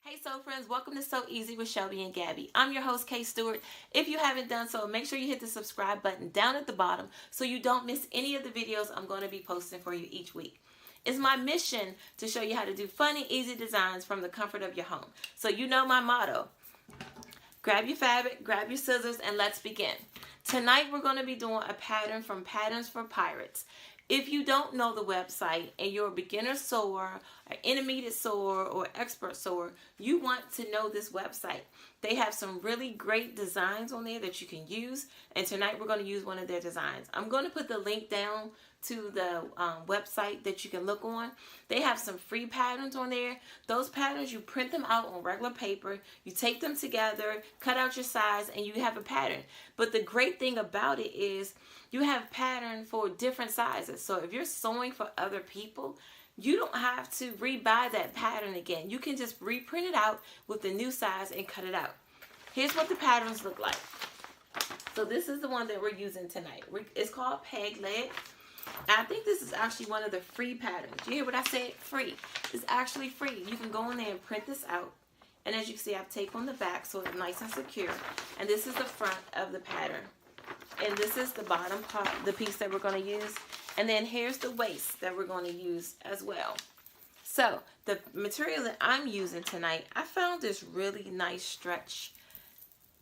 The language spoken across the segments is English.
Hey Soul Friends, welcome to So Easy with Shelby and Gabbie. I'm your host, Kay Stewart. If you haven't done so, make sure you hit the subscribe button down at the bottom so you don't miss any of the videos I'm going to be posting for you each week. It's my mission to show you how to do fun and easy designs from the comfort of your home. So you know my motto. Grab your fabric, grab your scissors, and let's begin. Tonight we're going to be doing a pattern from Patterns for Pirates. If you don't know the website and you're a beginner sewer, an intermediate sewer, or expert sewer, you want to know this website. They have some really great designs on there that you can use, and tonight we're going to use one of their designs. I'm going to put the link down to the website that you can look on. They have some free patterns on there. Those patterns, you print them out on regular paper, you take them together, cut out your size, and you have a pattern. But the great thing about it is you have pattern for different sizes. So if you're sewing for other people, you don't have to rebuy that pattern again. You can just reprint it out with the new size and cut it out. Here's what the patterns look like. So this is the one that we're using tonight. It's called Peg Leg. I think this is actually one of the free patterns. You hear what I said? Free. It's actually free. You can go in there and print this out. And as you can see, I've taped on the back so it's nice and secure. And this is the front of the pattern. And this is the bottom part, the piece that we're going to use. And then here's the waist that we're going to use as well. So the material that I'm using tonight, I found this really nice stretch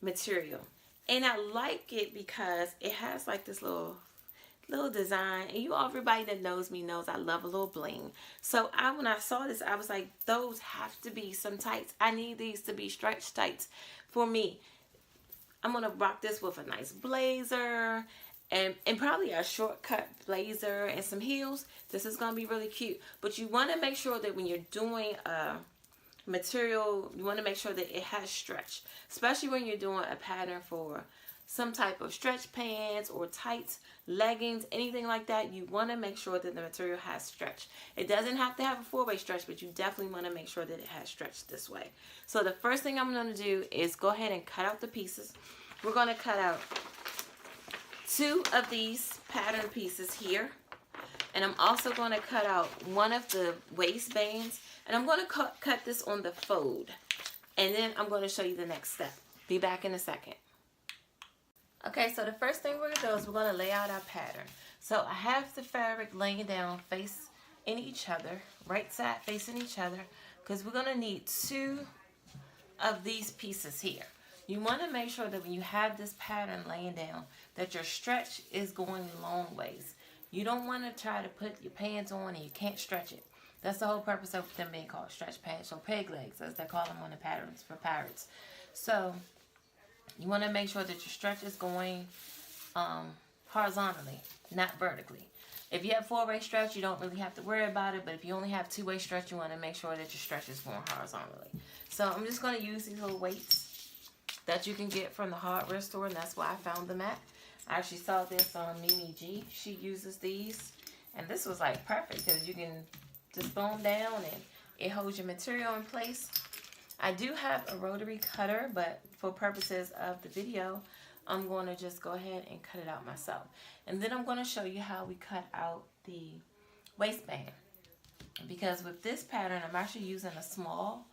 material. And I like it because it has like this little design, and everybody that knows me knows I love a little bling. So when I saw this, I was like, those have to be some tights. I need these to be stretch tights for me. I'm gonna rock this with a nice blazer and probably a shortcut blazer and some heels. This is gonna be really cute. But you want to make sure that when you're doing material, you want to make sure that it has stretch, especially when you're doing a pattern for some type of stretch pants or tights, leggings, anything like that. You want to make sure that the material has stretch. It doesn't have to have a four-way stretch, but you definitely want to make sure that it has stretch this way. So the first thing I'm going to do is go ahead and cut out the pieces. We're going to cut out 2 of these pattern pieces here. And I'm also going to cut out one of the waistbands. And I'm going to cut this on the fold. And then I'm going to show you the next step. Be back in a second. Okay, so the first thing we're going to do is we're going to lay out our pattern. So I have the fabric laying down face in each other, right side facing each other, because we're going to need 2 of these pieces here. You want to make sure that when you have this pattern laying down, that your stretch is going long ways. You don't want to try to put your pants on and you can't stretch it. That's the whole purpose of them being called stretch pants, or peg legs, as they call them on the Patterns for Pirates. So you want to make sure that your stretch is going horizontally, not vertically. If you have 4-way stretch, you don't really have to worry about it. But if you only have 2-way stretch, you want to make sure that your stretch is going horizontally. So I'm just going to use these little weights that you can get from the hardware store, and that's where I found them at. I actually saw this on Mimi G. She uses these, and this was like perfect because you can just throw them down and it holds your material in place. I do have a rotary cutter, but for purposes of the video, I'm going to just go ahead and cut it out myself. And then I'm going to show you how we cut out the waistband. Because with this pattern, I'm actually using a small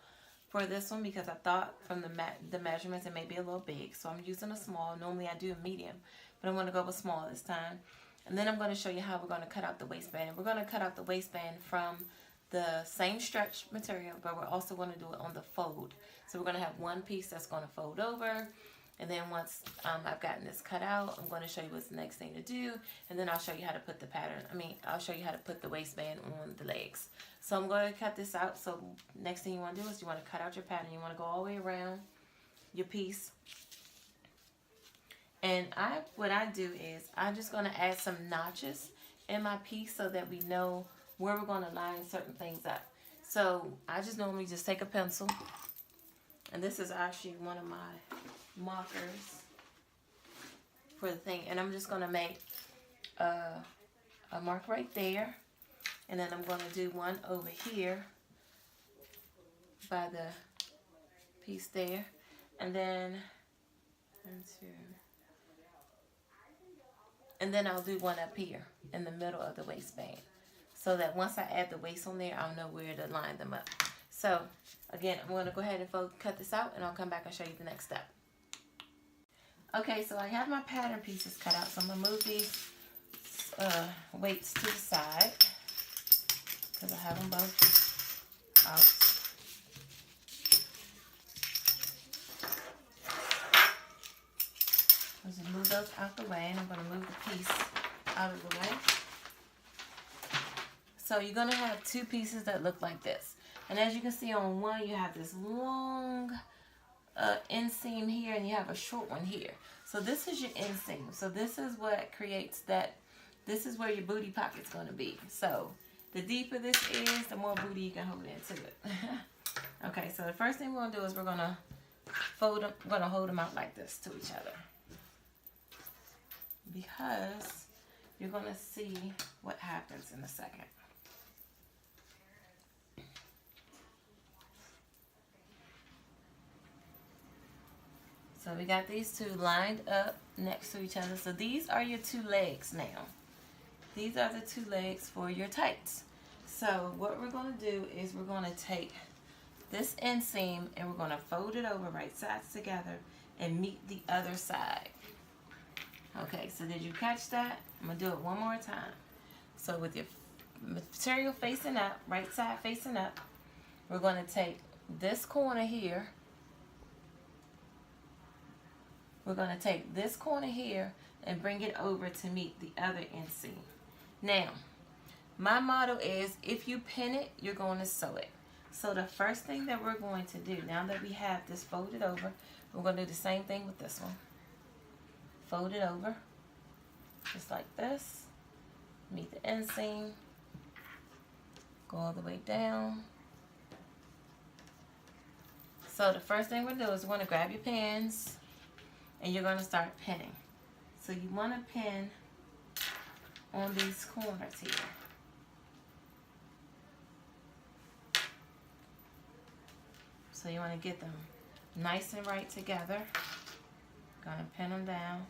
for this one because I thought from the measurements it may be a little big. So I'm using a small. Normally I do a medium, but I'm going to go with small this time. And then I'm going to show you how we're going to cut out the waistband. And we're going to cut out the waistband from the same stretch material, but we're also going to do it on the fold. So we're going to have one piece that's going to fold over, and then once I've gotten this cut out, I'm going to show you what's the next thing to do, and then I'll show you how to put the I'll show you how to put the waistband on the legs. So I'm going to cut this out. So next thing you want to do is you want to cut out your pattern. You want to go all the way around your piece. And what I do is I'm just going to add some notches in my piece so that we know where we're going to line certain things up. So I just normally just take a pencil, and this is actually one of my markers for the thing, and I'm just going to make a mark right there, and then I'm going to do one over here by the piece there, and then I'll do one up here in the middle of the waistband, so that once I add the waist on there, I'll know where to line them up. So again, I'm going to go ahead and cut this out, and I'll come back and show you the next step. Okay, so I have my pattern pieces cut out, so I'm going to move these weights to the side because I have them both out. Let's just move those out the way, and I'm going to move the piece out of the way. So you're going to have two pieces that look like this. And as you can see on one, you have this long inseam here, and you have a short one here. So this is your inseam. So this is what creates that. This is where your booty pocket's going to be. So the deeper this is, the more booty you can hold into it. Okay, so the first thing we're going to do is we're going to fold them. We're going to hold them out like this to each other, because you're going to see what happens in a second. So we got these two lined up next to each other. So these are your two legs now. These are the two legs for your tights. So what we're going to do is we're going to take this inseam and we're going to fold it over right sides together and meet the other side. Okay, so did you catch that? I'm going to do it one more time. So with your material facing up, right side facing up, we're going to take this corner here. We're going to take this corner here and bring it over to meet the other inseam. Now, my motto is if you pin it, you're going to sew it. So the first thing that we're going to do, now that we have this folded over, we're going to do the same thing with this one. Fold it over, just like this. Meet the inseam. Go all the way down. So the first thing we're going to do is we're going to grab your pins, and you're going to start pinning. So you want to pin on these corners here. So you want to get them nice and right together. Going to pin them down.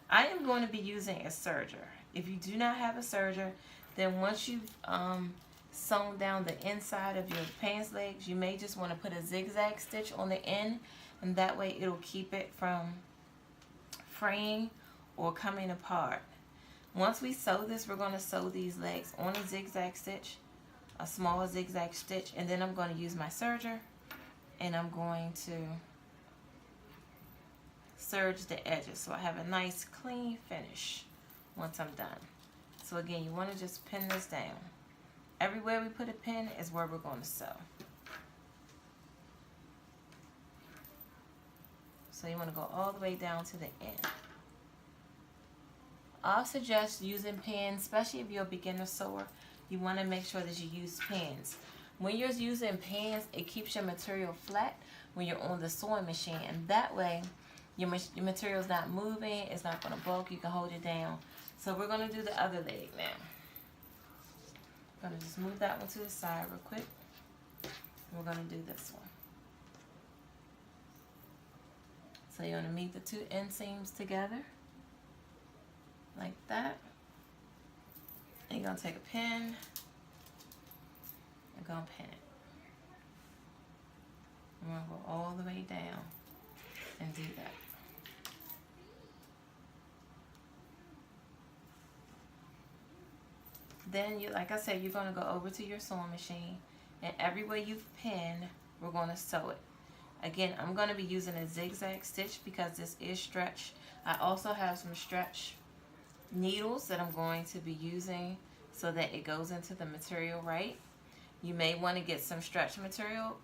I am going to be using a serger. If you do not have a serger, then once you've sewn down the inside of your pants legs, you may just want to put a zigzag stitch on the end, and that way it'll keep it from fraying or coming apart. Once we sew this, we're going to sew these legs on a zigzag stitch, a small zigzag stitch, and then I'm going to use my serger and I'm going to serge the edges so I have a nice clean finish once I'm done. So again, you want to just pin this down. Everywhere we put a pin is where we're going to sew. So you want to go all the way down to the end. I'll suggest using pins, especially if you're a beginner sewer. You want to make sure that you use pins. When you're using pins, it keeps your material flat when you're on the sewing machine, and that way your material's not moving, it's not going to bulk, you can hold it down. So we're going to do the other leg now. I'm going to just move that one to the side real quick. We're going to do this one. So you're going to meet the two inseams together, like that. And you're going to take a pin and go and pin it. I'm going to go all the way down and do that. Then, like I said, you're going to go over to your sewing machine, and everywhere you've pinned, we're going to sew it. Again, I'm going to be using a zigzag stitch because this is stretch. I also have some stretch needles that I'm going to be using so that it goes into the material right. You may want to get some stretch needle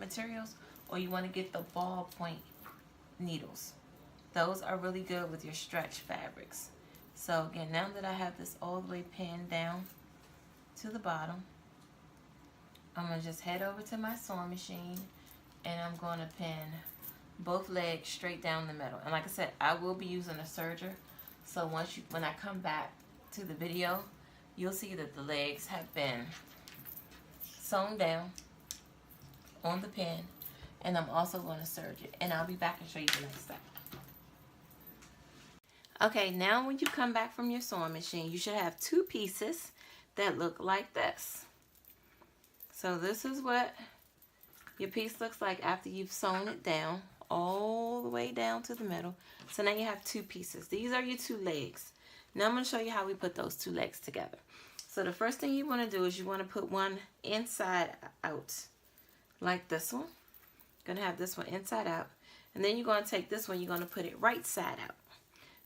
materials, or you want to get the ballpoint needles. Those are really good with your stretch fabrics. So again, now that I have this all the way pinned down to the bottom, I'm going to just head over to my sewing machine and I'm going to pin both legs straight down the middle. And like I said, I will be using a serger. So when I come back to the video, you'll see that the legs have been sewn down on the pin, and I'm also going to serge it. And I'll be back and show you the next step. Okay, now when you come back from your sewing machine, you should have two pieces that look like this. So this is what your piece looks like after you've sewn it down all the way down to the middle. So now you have two pieces. These are your two legs. Now I'm going to show you how we put those two legs together. So the first thing you want to do is you want to put one inside out, like this one. You're going to have this one inside out. And then you're going to take this one, you're going to put it right side out.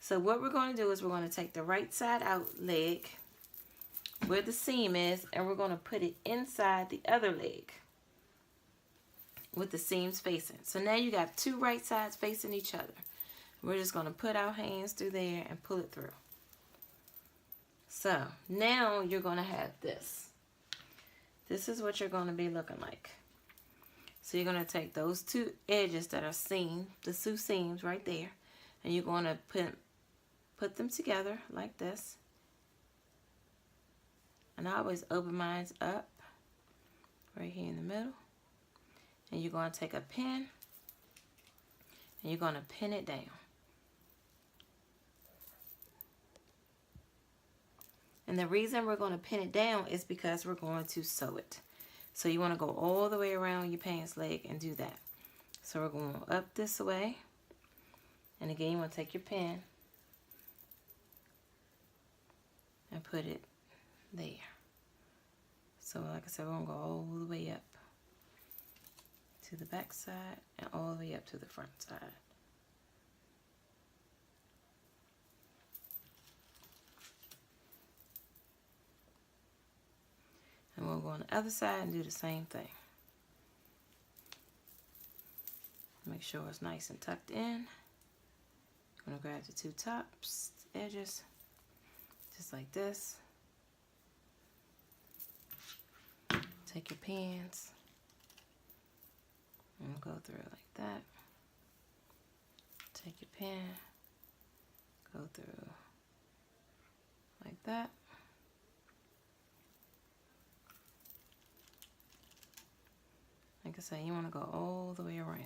So what we're going to do is we're going to take the right side out leg where the seam is, and we're going to put it inside the other leg with the seams facing. So now you got two right sides facing each other. We're just going to put our hands through there and pull it through. So now you're going to have this. This is what you're going to be looking like. So you're going to take those two edges that are seamed, the two seams right there, and you're going to put them together like this. And I always open mine up right here in the middle. And you're going to take a pin and you're going to pin it down. And the reason we're going to pin it down is because we're going to sew it. So you want to go all the way around your pants leg and do that. So we're going up this way. And again, you want to take your pin and put it there. So like I said, we're going to go all the way up to the back side and all the way up to the front side. And we'll go on the other side and do the same thing. Make sure it's nice and tucked in. I'm going to grab the two tops, edges, just like this. Take your pins and go through it like that. Take your pin, go through like that. Like I said, you want to go all the way around.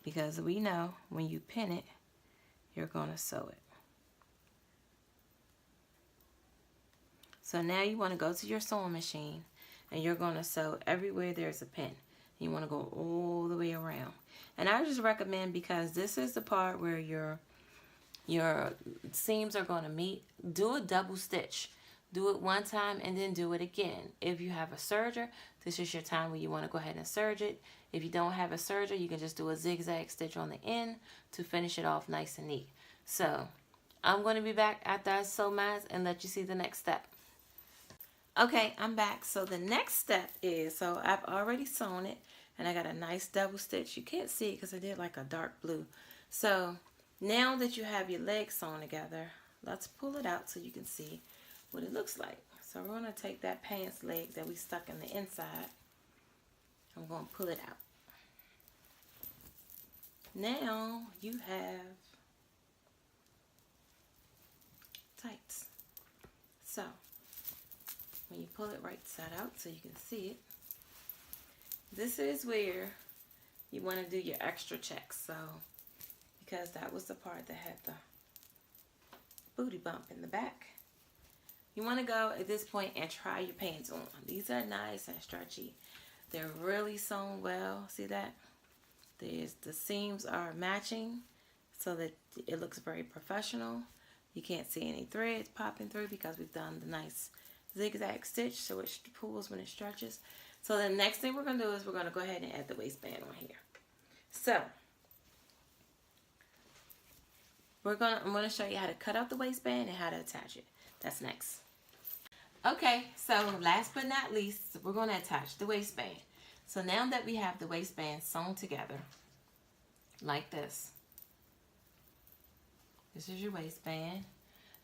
Because we know when you pin it, you're going to sew it. So now you want to go to your sewing machine and you're going to sew everywhere there's a pin. You want to go all the way around. And I just recommend, because this is the part where your seams are going to meet, do a double stitch. Do it one time and then do it again. If you have a serger, this is your time where you want to go ahead and serge it. If you don't have a serger, you can just do a zigzag stitch on the end to finish it off nice and neat. So I'm going to be back after I sew mine and let you see the next step. Okay, I'm back. So the next step is, so I've already sewn it and I got a nice double stitch. You can't see it because I did like a dark blue. So now that you have your legs sewn together, let's pull it out so you can see what it looks like. So we're going to take that pants leg that we stuck in the inside. I'm going to pull it out. Now you have tights. So when you pull it right side out so you can see it, this is where you want to do your extra checks. So because that was the part that had the booty bump in the back, you want to go at this point and try your pants on. These are nice and stretchy. They're really sewn well. See that? The seams are matching so that it looks very professional. You can't see any threads popping through because we've done the nice zigzag stitch so it pulls when it stretches. So the next thing we're going to do is we're going to go ahead and add the waistband on here. So I'm going to show you how to cut out the waistband and how to attach it. That's next. Okay, so last but not least, we're going to attach the waistband. So now that we have the waistband sewn together, like this. This is your waistband,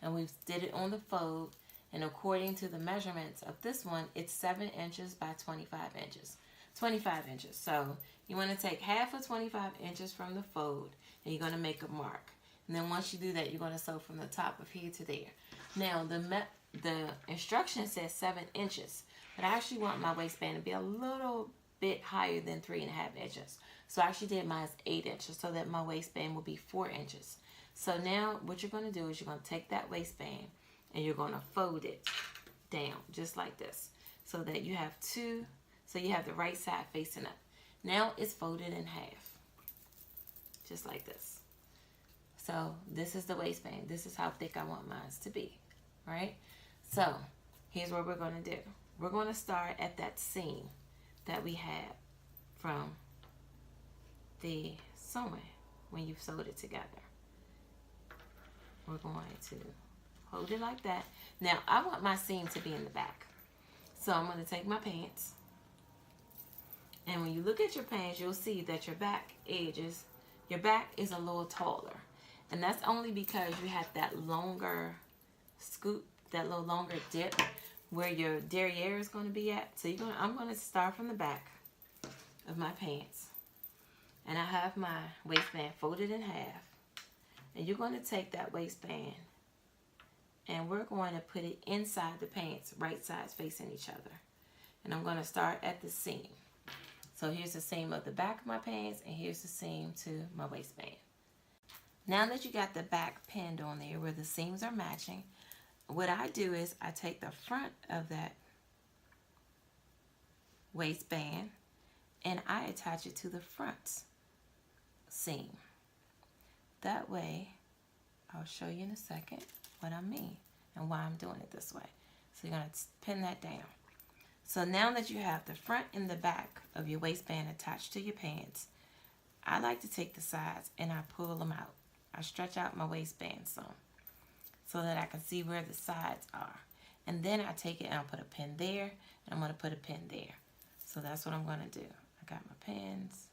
and we did it on the fold, and according to the measurements of this one, it's 7 inches by 25 inches. 25 inches. So you want to take half of 25 inches from the fold, and you're going to make a mark. And then once you do that, you're going to sew from the top of here to there. Now, the instruction says 7 inches, but I actually want my waistband to be a little bit higher than 3.5 inches. So I actually did mine 8 inches so that my waistband will be 4 inches. So now what you're going to do is you're going to take that waistband and you're going to fold it down just like this. so that you have two, so you have the right side facing up. Now it's folded in half, just like this. So this is the waistband. This is how thick I want mine to be, right? So here's what we're going to do. We're going to start at that seam that we had from the sewing when you've sewed it together. We're going to hold it like that. Now I want my seam to be in the back. So I'm going to take my pants, and when you look at your pants, you'll see that your back edges, your back is a little taller. And that's only because you have that longer scoop, that little longer dip where your derriere is going to be at. So I'm going to start from the back of my pants. And I have my waistband folded in half. And you're going to take that waistband and we're going to put it inside the pants, right sides facing each other. And I'm going to start at the seam. So here's the seam of the back of my pants, and here's the seam to my waistband. Now that you got the back pinned on there where the seams are matching, what I do is I take the front of that waistband and I attach it to the front seam. That way, I'll show you in a second what I mean and why I'm doing it this way. So you're going to pin that down. So now that you have the front and the back of your waistband attached to your pants, I like to take the sides and I pull them out. I stretch out my waistband some so that I can see where the sides are. And then I take it and I'll put a pin there, and I'm going to put a pin there. So that's what I'm going to do. I got my pins,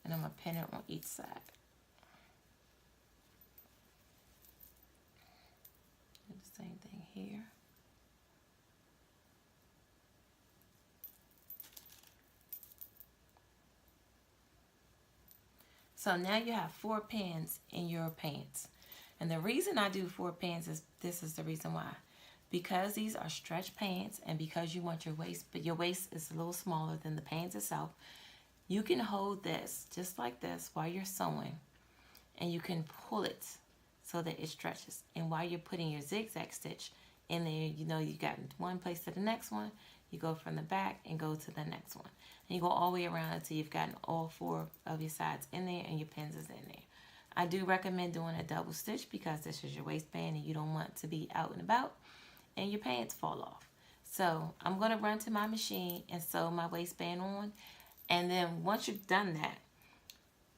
and I'm going to pin it on each side. Do the same thing here. So now you have 4 pins in your pants. And the reason I do 4 pins is, this is the reason why. Because these are stretch pants, and because you want your waist, but your waist is a little smaller than the pants itself, you can hold this just like this while you're sewing, and you can pull it so that it stretches. And while you're putting your zigzag stitch in there, you know you got one place to the next one, you go from the back and go to the next one. And you go all the way around until you've gotten all 4 of your sides in there and your pins is in there. I do recommend doing a double stitch because this is your waistband and you don't want to be out and about and your pants fall off. So I'm going to run to my machine and sew my waistband on. And then once you've done that,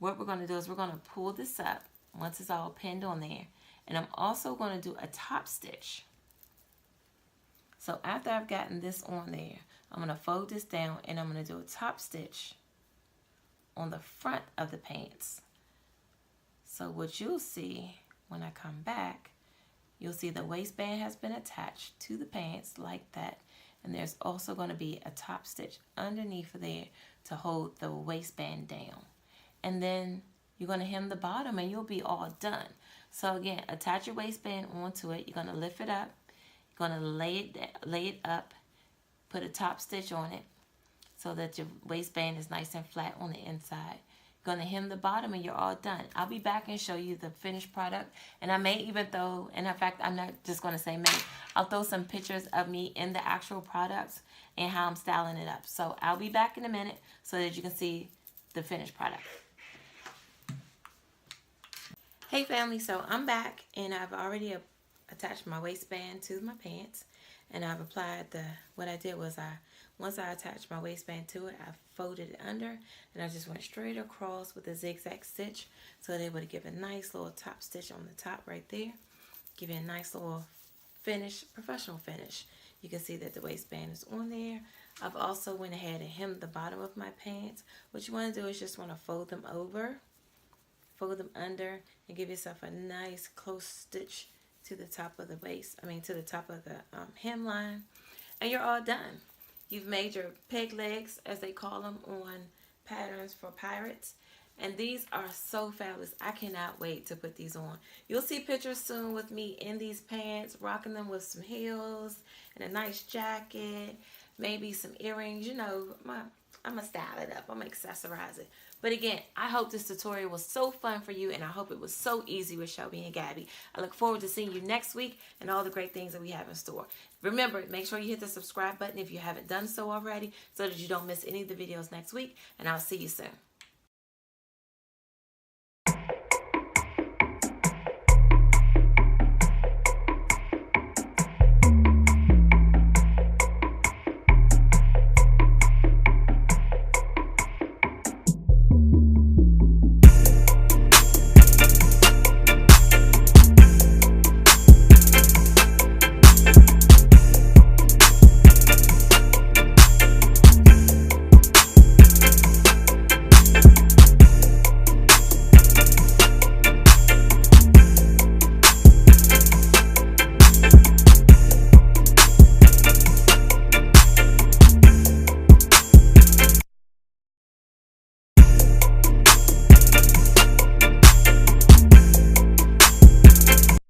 what we're going to do is we're going to pull this up once it's all pinned on there. And I'm also going to do a top stitch. So after I've gotten this on there, I'm going to fold this down and I'm going to do a top stitch on the front of the pants. So what you'll see when I come back, you'll see the waistband has been attached to the pants like that. And there's also going to be a top stitch underneath there to hold the waistband down. And then you're going to hem the bottom and you'll be all done. So again, attach your waistband onto it. You're going to lift it up. You're going to lay it up. Put a top stitch on it so that your waistband is nice and flat on the inside. You're going to hem the bottom and you're all done. I'll be back and show you the finished product. And I may even throw, and in fact, I'm not just going to say may, I'll throw some pictures of me in the actual products and how I'm styling it up. So I'll be back in a minute so that you can see the finished product. Hey family, so I'm back and I've already attached my waistband to my pants. And I've applied what I did was once I attached my waistband to it, I folded it under and I just went straight across with a zigzag stitch so they would give a nice little top stitch on the top right there. Give you a nice little finish, professional finish. You can see that the waistband is on there. I've also went ahead and hemmed the bottom of my pants. What you want to do is just want to fold them over, fold them under, and give yourself a nice close stitch to the top of the waist, to the top of the hemline, and you're all done. You've made your peg legs, as they call them, on Patterns for Pirates, and these are so fabulous. I cannot wait to put these on. You'll see pictures soon with me in these pants, rocking them with some heels and a nice jacket, maybe some earrings. You know, I'm going to style it up. I'm going to accessorize it. But again, I hope this tutorial was so fun for you, and I hope it was so easy with Shelby and Gabbie. I look forward to seeing you next week and all the great things that we have in store. Remember, make sure you hit the subscribe button if you haven't done so already so that you don't miss any of the videos next week, and I'll see you soon.